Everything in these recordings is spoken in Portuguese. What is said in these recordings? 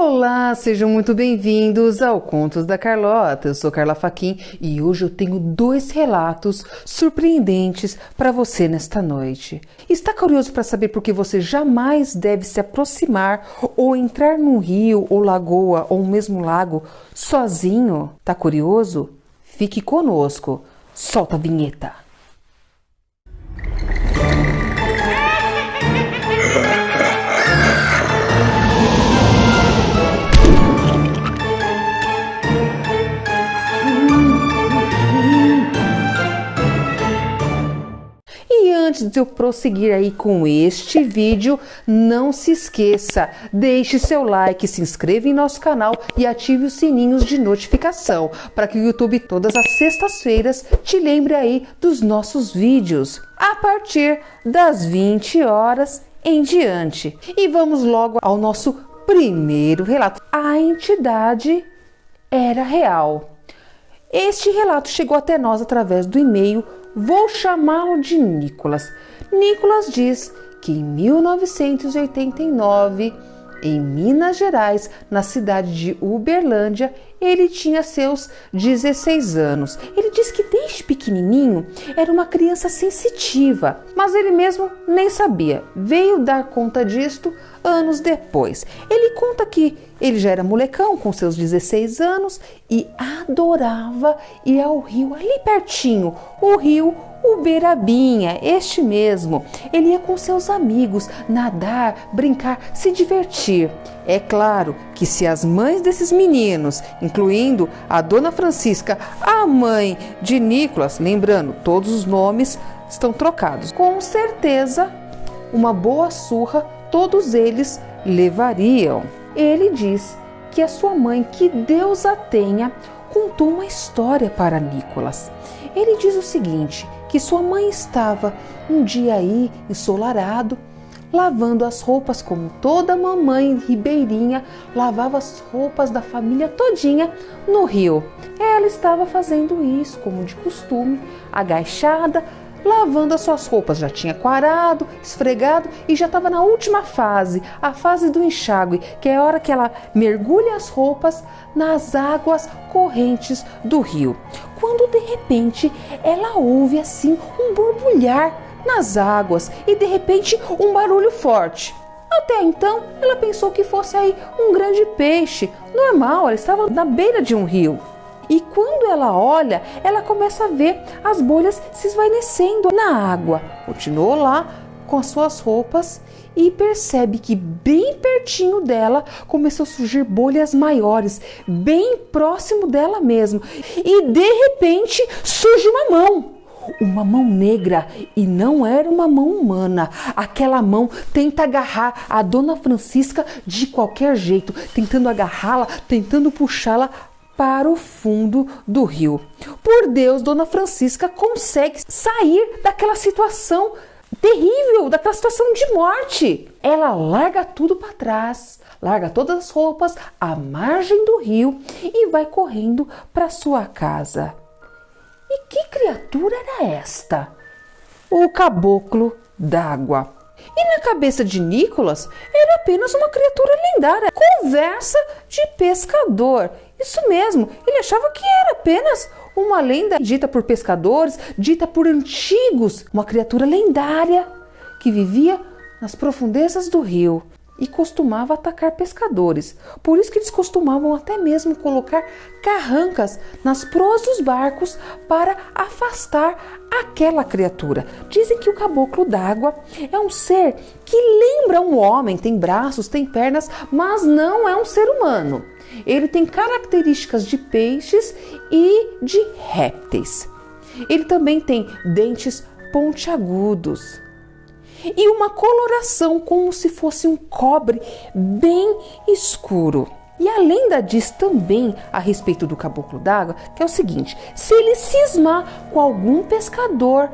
Olá, sejam muito bem-vindos ao Contos da Carlota. Eu sou Carla Fachin e hoje eu tenho 2 relatos surpreendentes para você nesta noite. Está curioso para saber por que você jamais deve se aproximar ou entrar num rio ou lagoa ou mesmo lago sozinho? Tá curioso? Fique conosco. Solta a vinheta. Antes de eu prosseguir aí com este vídeo, não se esqueça, deixe seu like, se inscreva em nosso canal e ative os sininhos de notificação para que o YouTube todas as sextas-feiras te lembre aí dos nossos vídeos a partir das 20 horas em diante. E vamos logo ao nosso primeiro relato. A entidade era real. Este relato chegou até nós através do e-mail. Vou chamá-lo de Nicolas. Nicolas diz que em 1989, em Minas Gerais, na cidade de Uberlândia, ele tinha seus 16 anos. Ele diz que desde pequenininho era uma criança sensitiva, mas ele mesmo nem sabia. Veio dar conta disto anos depois. Ele conta que ele já era molecão com seus 16 anos e adorava ir ao rio ali pertinho, o rio Uberabinha, este mesmo. Ele ia com seus amigos nadar, brincar, se divertir. É claro que se as mães desses meninos, incluindo a Dona Francisca, a mãe de Nicolas, lembrando, todos os nomes estão trocados, com certeza uma boa surra todos eles levariam. Ele diz que a sua mãe, que Deus a tenha, contou uma história para Nicolas. Ele diz o seguinte, que sua mãe estava um dia aí ensolarado, lavando as roupas como toda mamãe ribeirinha lavava as roupas da família todinha no rio. Ela estava fazendo isso como de costume, agachada, lavando as suas roupas. Já tinha quarado, esfregado e já estava na última fase, a fase do enxágue, que é a hora que ela mergulha as roupas nas águas correntes do rio. Quando de repente ela ouve assim um borbulhar nas águas e de repente um barulho forte. Até então ela pensou que fosse aí um grande peixe, normal, ela estava na beira de um rio. E quando ela olha, ela começa a ver as bolhas se esvaecendo na água. Continuou lá com as suas roupas e percebe que bem pertinho dela começou a surgir bolhas maiores, bem próximo dela mesmo. E de repente surge uma mão negra, e não era uma mão humana. Aquela mão tenta agarrar a Dona Francisca de qualquer jeito, tentando agarrá-la, tentando puxá-la para o fundo do rio. Por Deus, Dona Francisca consegue sair daquela situação terrível, daquela situação de morte. Ela larga tudo para trás, larga todas as roupas à margem do rio e vai correndo para sua casa. E que criatura era esta? O caboclo d'água. E na cabeça de Nicolas era apenas uma criatura lendária, conversa de pescador. Isso mesmo, ele achava que era apenas uma lenda dita por pescadores, dita por antigos, uma criatura lendária que vivia nas profundezas do rio e costumava atacar pescadores. Por isso que eles costumavam até mesmo colocar carrancas nas proas dos barcos para afastar aquela criatura. Dizem que o caboclo d'água é um ser que lembra um homem, tem braços, tem pernas, mas não é um ser humano. Ele tem características de peixes e de répteis. Ele também tem dentes pontiagudos e uma coloração como se fosse um cobre bem escuro. E a lenda diz também a respeito do caboclo d'água que é o seguinte: se ele cismar com algum pescador,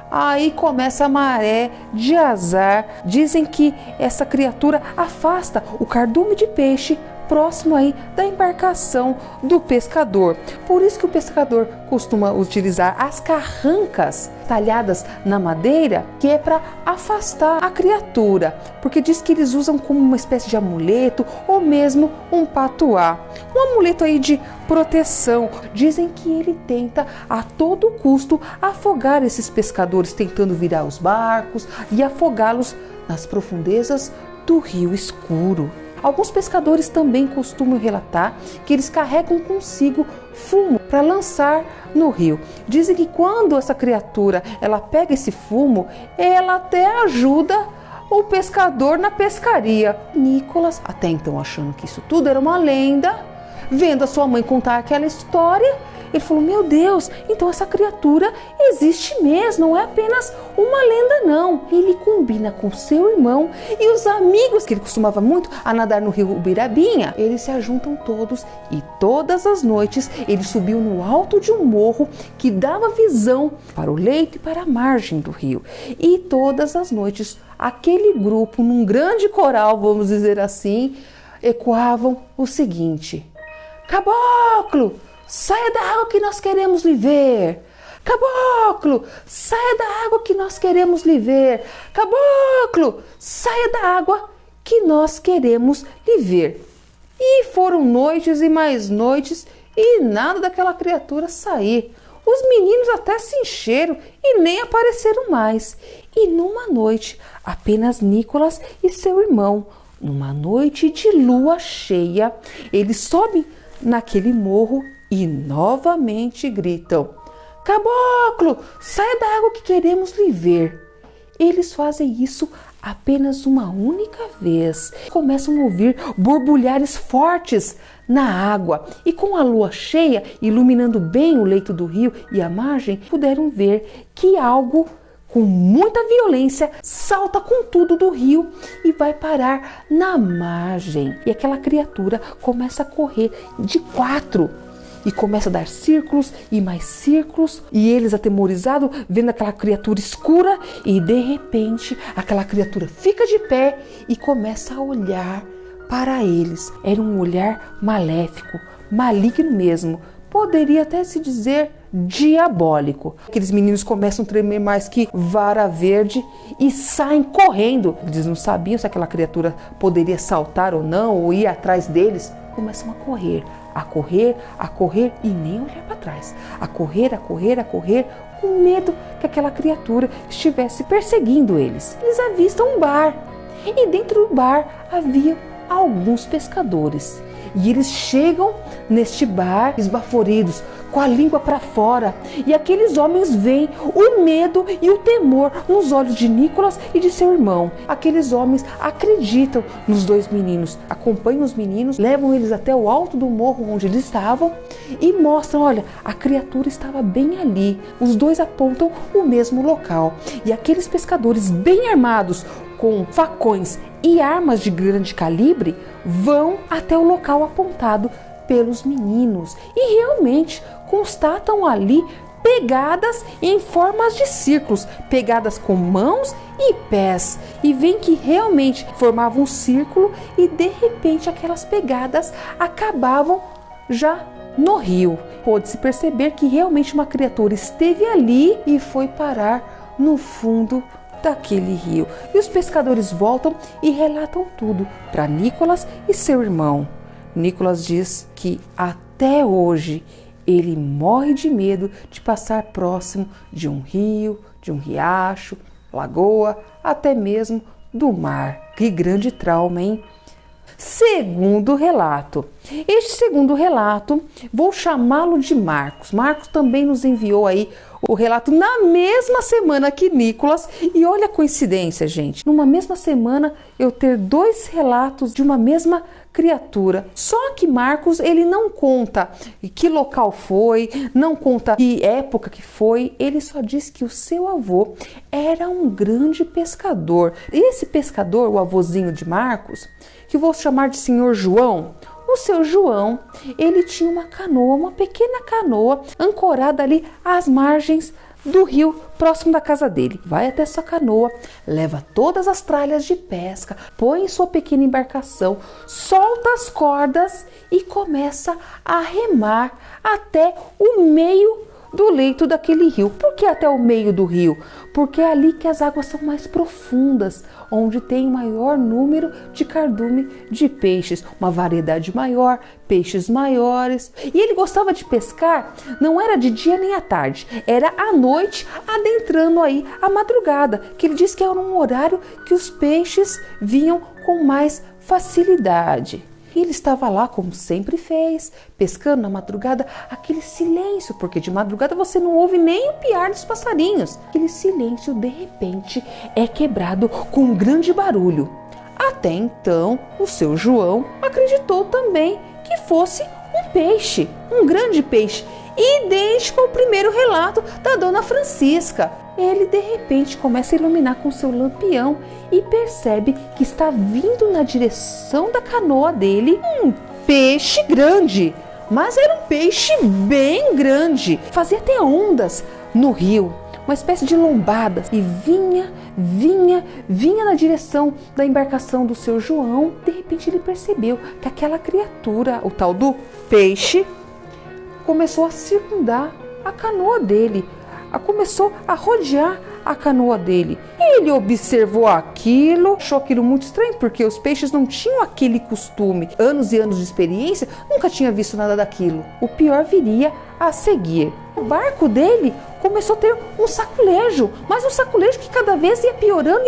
aí começa a maré de azar. Dizem que essa criatura afasta o cardume de peixe próximo aí da embarcação do pescador. Por isso que o pescador costuma utilizar as carrancas talhadas na madeira, que é para afastar a criatura, porque diz que eles usam como uma espécie de amuleto ou mesmo um patuá, um amuleto aí de proteção. Dizem que ele tenta a todo custo afogar esses pescadores, tentando virar os barcos e afogá-los nas profundezas do rio escuro. Alguns pescadores também costumam relatar que eles carregam consigo fumo para lançar no rio. Dizem que quando essa criatura ela pega esse fumo, ela até ajuda o pescador na pescaria. Nicolas, até então achando que isso tudo era uma lenda, vendo a sua mãe contar aquela história, ele falou: meu Deus, então essa criatura existe mesmo, não é apenas uma lenda não. Ele combina com seu irmão e os amigos que ele costumava muito a nadar no rio Ubirabinha. Eles se ajuntam todos e todas as noites eles subiam no alto de um morro que dava visão para o leito e para a margem do rio. E todas as noites aquele grupo, num grande coral, vamos dizer assim, ecoavam o seguinte: Caboclo, saia da água que nós queremos lhe ver. Caboclo, saia da água que nós queremos lhe ver. Caboclo, saia da água que nós queremos lhe ver. E foram noites e mais noites e nada daquela criatura sair. Os meninos até se encheram e nem apareceram mais. E numa noite, apenas Nicolas e seu irmão, numa noite de lua cheia, eles sobem naquele morro e novamente gritam: Caboclo, saia da água que queremos lhe ver. Eles fazem isso apenas uma única vez. Começam a ouvir borbulhares fortes na água e com a lua cheia iluminando bem o leito do rio e a margem, puderam ver que algo com muita violência salta com tudo do rio e vai parar na margem. E aquela criatura começa a correr de 4 e começa a dar círculos e mais círculos, e eles atemorizados vendo aquela criatura escura, e de repente aquela criatura fica de pé e começa a olhar para eles. Era um olhar maléfico, maligno mesmo, poderia até se dizer diabólico. Aqueles meninos começam a tremer mais que vara verde e saem correndo. Eles não sabiam se aquela criatura poderia saltar ou não, ou ir atrás deles. Começam a correr e nem olhar para trás. A correr, com medo que aquela criatura estivesse perseguindo eles. Eles avistam um bar e dentro do bar havia alguns pescadores. E eles chegam neste bar esbaforidos, com a língua para fora, e aqueles homens veem o medo e o temor nos olhos de Nicolas e de seu irmão. Aqueles homens acreditam nos dois meninos, acompanham os meninos, levam eles até o alto do morro onde eles estavam e mostram: olha, a criatura estava bem ali. Os dois apontam o mesmo local, e aqueles pescadores bem armados com facões e armas de grande calibre vão até o local apontado pelos meninos e realmente constatam ali pegadas em formas de círculos, pegadas com mãos e pés, e veem que realmente formavam um círculo e de repente aquelas pegadas acabavam já no rio. Pôde-se perceber que realmente uma criatura esteve ali e foi parar no fundo daquele rio. E os pescadores voltam e relatam tudo para Nicolas e seu irmão. Nicolas diz que até hoje ele morre de medo de passar próximo de um rio, de um riacho, lagoa, até mesmo do mar. Que grande trauma, hein? Segundo relato. Este segundo relato, vou chamá-lo de Marcos. Marcos também nos enviou aí o relato na mesma semana que Nicolas. E olha a coincidência, gente. Numa mesma semana eu ter dois relatos de uma mesma criatura. Só que Marcos, ele não conta que local foi, não conta que época que foi. Ele só diz que o seu avô era um grande pescador. Esse pescador, o avôzinho de Marcos, que vou chamar de senhor João, o seu João, ele tinha uma canoa, uma pequena canoa, ancorada ali às margens do rio próximo da casa dele. Vai até sua canoa, leva todas as tralhas de pesca, põe em sua pequena embarcação, solta as cordas e começa a remar até o meio do leito daquele rio. Por que até o meio do rio? Porque é ali que as águas são mais profundas, onde tem maior número de cardume de peixes, uma variedade maior, peixes maiores. E ele gostava de pescar, não era de dia nem à tarde, era à noite, adentrando aí a madrugada, que ele disse que era um horário que os peixes vinham com mais facilidade. E ele estava lá, como sempre fez, pescando na madrugada, aquele silêncio, porque de madrugada você não ouve nem o piar dos passarinhos. Aquele silêncio, de repente, é quebrado com um grande barulho. Até então, o seu João acreditou também que fosse um peixe, um grande peixe, idêntico ao primeiro relato da Dona Francisca. Ele de repente começa a iluminar com seu lampião e percebe que está vindo na direção da canoa dele um peixe grande, mas era um peixe bem grande, fazia até ondas no rio, uma espécie de lombada, e vinha na direção da embarcação do seu João. De repente ele percebeu que aquela criatura, o tal do peixe, começou a circundar a canoa dele, começou a rodear a canoa dele. Ele observou aquilo, achou aquilo muito estranho, porque os peixes não tinham aquele costume. Anos e anos de experiência, nunca tinha visto nada daquilo. O pior viria a seguir. O barco dele começou a ter um saculejo, mas um saculejo que cada vez ia piorando.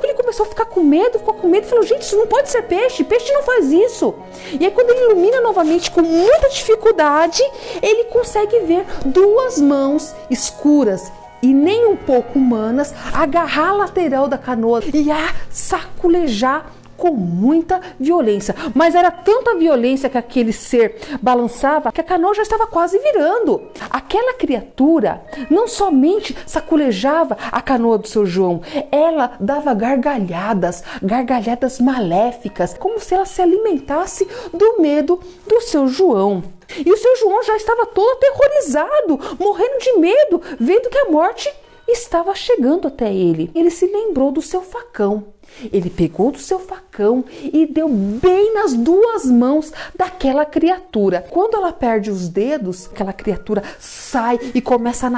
Ele começou a ficar com medo, falou, gente, isso não pode ser peixe, peixe não faz isso. E aí quando ele ilumina novamente com muita dificuldade, ele consegue ver duas mãos escuras e nem um pouco humanas agarrar a lateral da canoa e a saculejar com muita violência. Mas era tanta violência que aquele ser balançava que a canoa já estava quase virando. Aquela criatura não somente saculejava a canoa do seu João, ela dava gargalhadas maléficas, como se ela se alimentasse do medo do seu João. E o seu João já estava todo aterrorizado, morrendo de medo, vendo que a morte estava chegando até ele. Ele se lembrou do seu facão. Ele pegou do seu facão e deu bem nas duas mãos daquela criatura. Quando ela perde os dedos, aquela criatura sai e começa a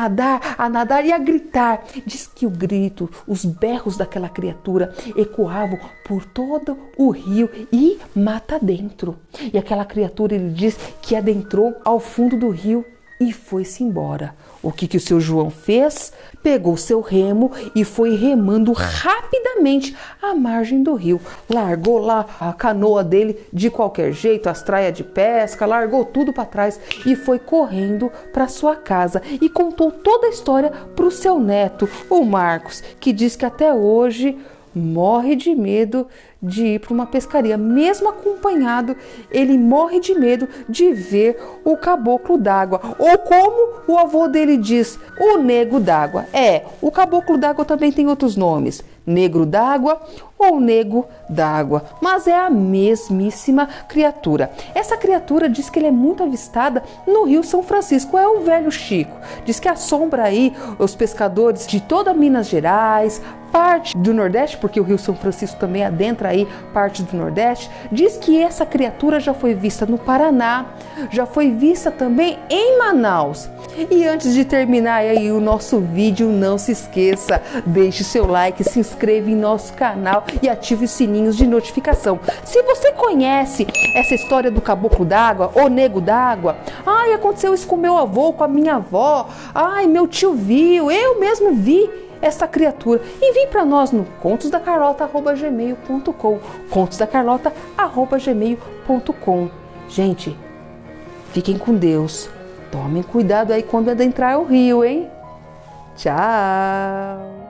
nadar e a gritar. Diz que o grito, os berros daquela criatura ecoavam por todo o rio e mata dentro. E aquela criatura, ele diz que adentrou ao fundo do rio e foi-se embora. O que o seu João fez? Pegou seu remo e foi remando rapidamente à margem do rio. Largou lá a canoa dele de qualquer jeito, as traias de pesca, largou tudo para trás e foi correndo para sua casa e contou toda a história para o seu neto, o Marcos, que diz que até hoje morre de medo de ir para uma pescaria. Mesmo acompanhado, ele morre de medo de ver o caboclo d'água, ou como o avô dele diz, o nego d'água. O caboclo d'água também tem outros nomes, negro d'água ou nego d'água, mas é a mesmíssima criatura. Essa criatura diz que ele é muito avistada no Rio São Francisco, é o velho Chico. Diz que assombra aí os pescadores de toda Minas Gerais, parte do Nordeste, porque o Rio São Francisco também adentra aí parte do Nordeste. Diz que essa criatura já foi vista no Paraná, já foi vista também em Manaus. E antes de terminar aí o nosso vídeo, não se esqueça, deixe seu like, se inscreva em nosso canal e ative os sininhos de notificação. Se você conhece essa história do caboclo d'água ou nego d'água, aconteceu isso com meu avô, com a minha avó, meu tio viu, eu mesmo vi essa criatura, envie para nós no contosdacarlota@gmail.com, contosdacarlota@gmail.com. Gente, fiquem com Deus, tomem cuidado aí quando adentrar o rio, hein? Tchau!